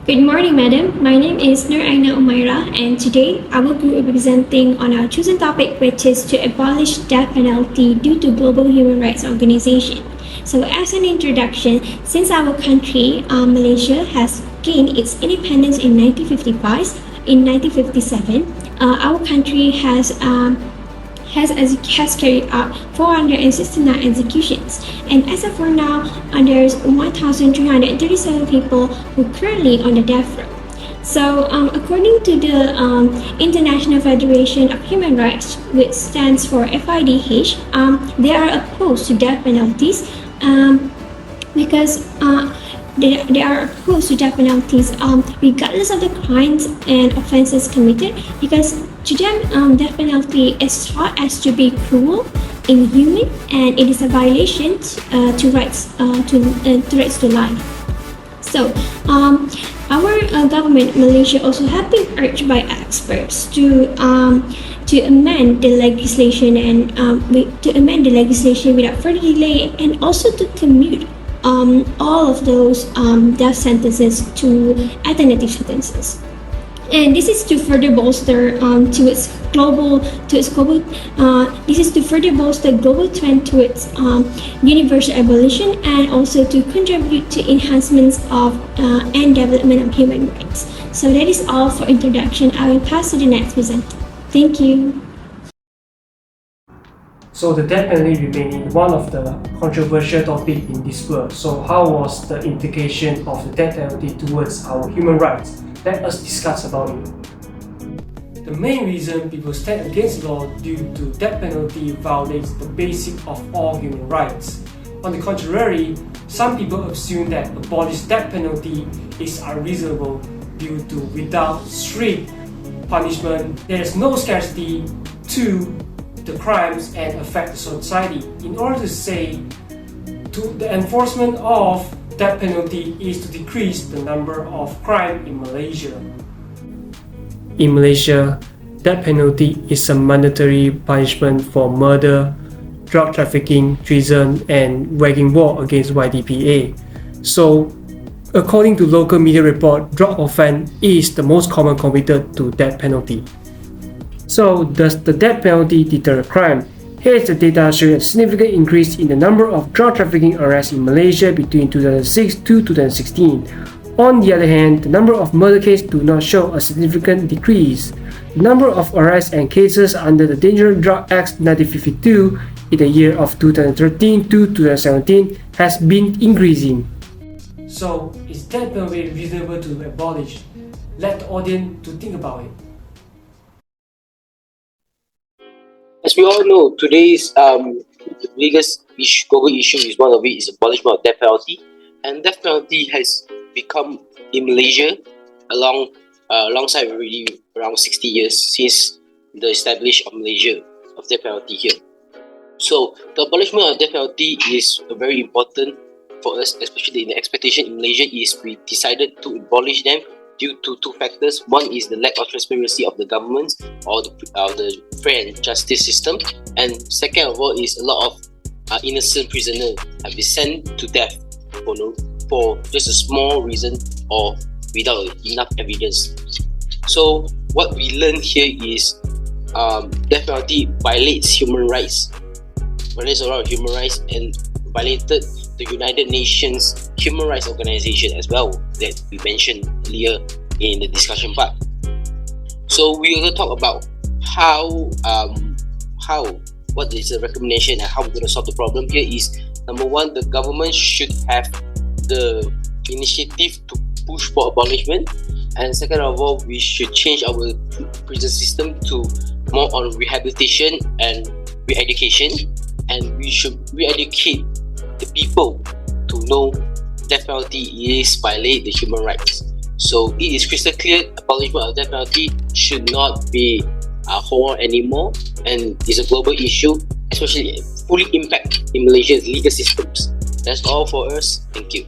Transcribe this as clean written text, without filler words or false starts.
Good morning, madam. My name is AINA UMAIRAH, and today I will be presenting on our chosen topic, which is to abolish death penalty due to global human rights organization. So, as an introduction, since our country, Malaysia, has gained its independence in 1955, in 1957, our country has carried out 469 executions, and as of for now, there's 1,337 people who are currently on the death row. So, according to the International Federation of Human Rights, which stands for FIDH, they are opposed to death penalties because they are opposed to death penalties regardless of the crimes and offenses committed, because to them death penalty is thought as to be cruel, inhuman, and it is a violation to rights to life. So our government, Malaysia, also have been urged by experts to amend the legislation and without further delay, and also to commute all of those death sentences to alternative sentences. And this is to further bolster global trend towards universal abolition, and also to contribute to enhancements of and development of human rights. So that is all for introduction. I will pass to the next presenter. Thank you. So the death penalty remaining one of the controversial topics in this world. So how was the implication of the death penalty towards our human rights? Let us discuss about it. The main reason people stand against the law due to death penalty violates the basic of all human rights. On the contrary, some people assume that abolish death penalty is unreasonable due to without strict punishment, there is no scarcity to the crimes and affect the society. In order to say the enforcement of death penalty is to decrease the number of crime in Malaysia. In Malaysia, death penalty is a mandatory punishment for murder, drug trafficking, treason, and waging war against YDPA. So, according to local media report, drug offense is the most common convicted to death penalty. So, does the death penalty deter crime? Here is the data showing a significant increase in the number of drug trafficking arrests in Malaysia between 2006 to 2016. On the other hand, the number of murder cases do not show a significant decrease. The number of arrests and cases under the Dangerous Drug Act 1952 in the year of 2013 to 2017 has been increasing. So, is death penalty reasonable to abolish? Let the audience to think about it. As we all know, today's the biggest global issue is one of it is abolishment of death penalty, and death penalty has become in Malaysia alongside already around 60 years since the establishment of Malaysia of death penalty here. So the abolishment of death penalty is very important for us, especially in the expectation in Malaysia is we decided to abolish them due to two factors. One is the lack of transparency of the government or the fair and justice system, and second of all is a lot of innocent prisoners have been sent to death for just a small reason or without enough evidence. So what we learned here is death penalty violates human rights, violates a lot of human rights, and violated the United Nations Human Rights Organization as well that we mentioned earlier in the discussion part. So we will talk about what is the recommendation and how we're going to solve the problem. Here is number one, the government should have the initiative to push for abolishment, and second of all, we should change our prison system to more on rehabilitation and re-education, and we should re-educate the people to know death penalty is violate the human rights. So it is crystal clear abolishment of death penalty should not be a whole anymore, and is a global issue, especially fully impact in Malaysia's legal systems. That's all for us. Thank you.